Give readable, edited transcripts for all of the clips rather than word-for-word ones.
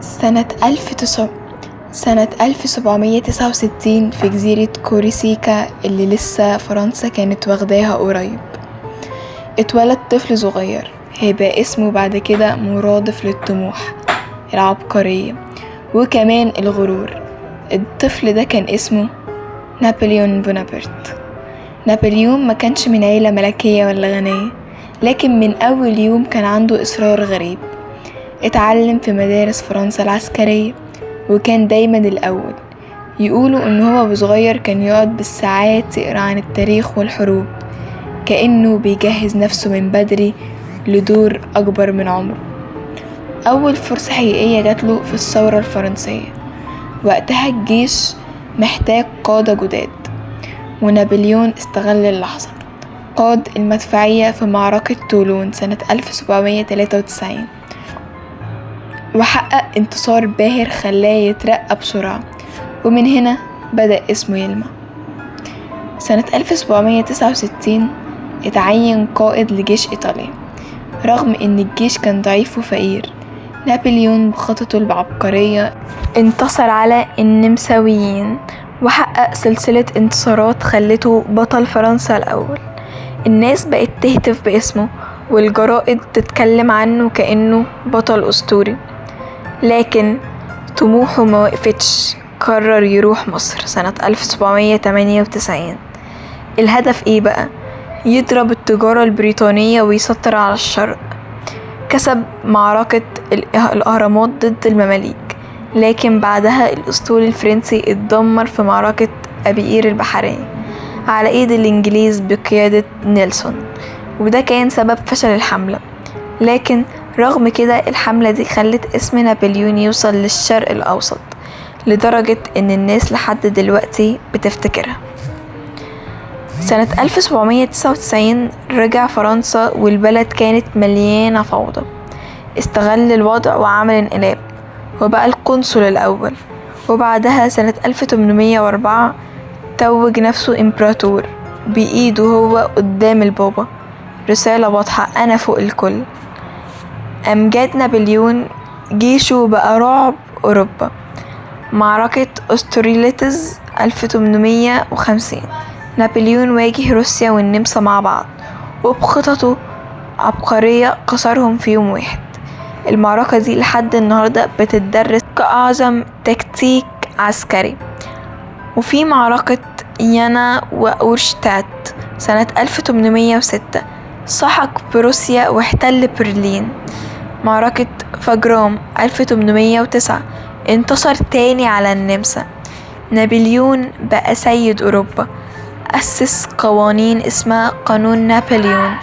سنة 1769 في جزيرة كورسيكا اللي لسه فرنسا كانت واخداها قريب، اتولد طفل صغير هيبقى اسمه بعد كده مرادف للطموح، العبقرية، وكمان الغرور. الطفل ده كان اسمه نابليون بونابرت. نابليون ما كانش من عيلة ملكية ولا غنية، لكن من أول يوم كان عنده إصرار غريب. اتعلم في مدارس فرنسا العسكرية وكان دايما الأول. يقولوا إن هو صغير كان يقعد بالساعات يقرأ عن التاريخ والحروب، كأنه بيجهز نفسه من بدري لدور أكبر من عمره. أول فرصة حقيقية جاتله في الثورة الفرنسية، وقتها الجيش محتاج قادة جداد، ونابليون استغل اللحظة. قاد المدفعية في معركة طولون سنة 1793 وحقق انتصار باهر خلاه يترقى بسرعة، ومن هنا بدأ اسمه يلمع. سنة 1769 اتعين قائد لجيش إيطاليا. رغم إن الجيش كان ضعيف وفقير، نابليون بخطته العبقرية انتصر على النمساويين وحقق سلسلة انتصارات خلته بطل فرنسا الأول. الناس بقت تهتف باسمه والجرائد تتكلم عنه كأنه بطل أسطوري، لكن طموحه ما وقفتش. قرر يروح مصر سنة 1798. الهدف ايه بقى؟ يضرب التجارة البريطانية ويسيطر على الشرق. كسب معركة الأهرامات ضد المماليك، لكن بعدها الأسطول الفرنسي اتدمر في معركة أبي قير البحرية على ايد الإنجليز بقيادة نيلسون، وده كان سبب فشل الحملة. لكن رغم كده الحملة دي خلت اسم نابليون يوصل للشرق الأوسط لدرجة إن الناس لحد دلوقتي بتفتكرها. سنة 1799 رجع فرنسا والبلد كانت مليانة فوضى. استغل الوضع وعمل انقلاب وبقى القنصل الأول. وبعدها سنة 1804 توج نفسه إمبراطور بإيده هو قدام البابا، رسالة واضحة: أنا فوق الكل. أمجاد نابليون جيشه بقى رعب أوروبا. معركة أستريليتز 1850 نابليون واجه روسيا والنمسا مع بعض، وبخططه عبقرية كسرهم في يوم واحد. المعركة دي لحد النهاردة بتدرس كأعظم تكتيك عسكري. وفي معركة يانا وأورشتات سنة 1806 سحق بروسيا واحتل برلين. معركة فاجرام 1809 انتصر تاني على النمسا. نابليون بقى سيد أوروبا، أسس قوانين اسمها قانون نابليون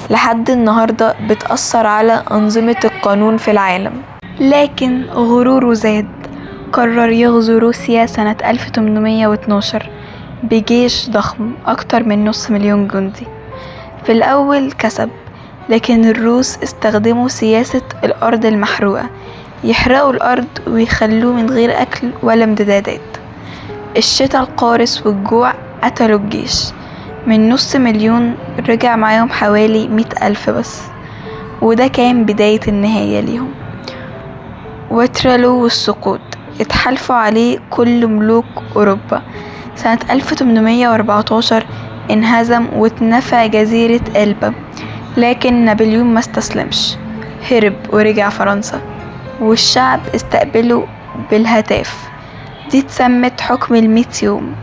لحد النهاردة بتأثر على أنظمة القانون في العالم. لكن غروره زاد، قرر يغزو روسيا سنة 1812 بجيش ضخم أكتر من 500,000 جندي. في الأول كسب، لكن الروس استخدموا سياسة الأرض المحروقة، يحرقوا الأرض ويخلوه من غير أكل ولا امتدادات. الشتاء القارس والجوع قتلوا الجيش. من 500,000 رجع معاهم حوالي 100,000 بس، وده كان بداية النهاية ليهم. واترلو والسقوط اتحالفوا عليه كل ملوك أوروبا. سنة 1814 انهزم واتنفى جزيرة إلبا، لكن نابليون ما استسلمش، هرب ورجع فرنسا، والشعب استقبله بالهتاف. دي اتسمت حكم 100 يوم.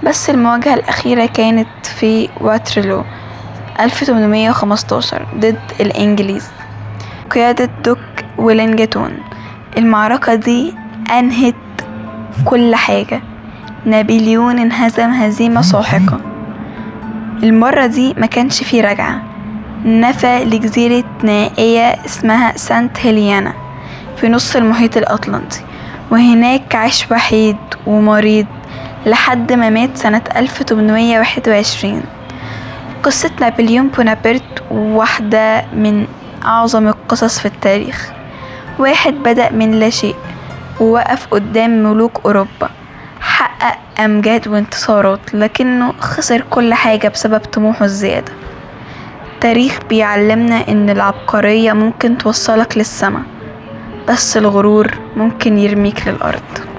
بس المواجهة الأخيرة كانت في واترلو 1815 ضد الإنجليز قيادة دوك ويلينغتون. المعركة دي أنهت كل حاجة. نابليون انهزم هزيمة ساحقة. المرة دي ما كانش فيه رجعة. نفى لجزيرة نائية اسمها سانت هيليانا في نص المحيط الأطلنطي، وهناك عاش وحيد ومريض لحد ما مات سنة 1821. قصة نابليون بونابرت واحدة من أعظم القصص في التاريخ. واحد بدأ من لا شيء ووقف قدام ملوك أوروبا، حقق أمجاد وانتصارات، لكنه خسر كل حاجة بسبب طموحه الزيادة. تاريخ بيعلمنا إن العبقرية ممكن توصلك للسما، بس الغرور ممكن يرميك للأرض.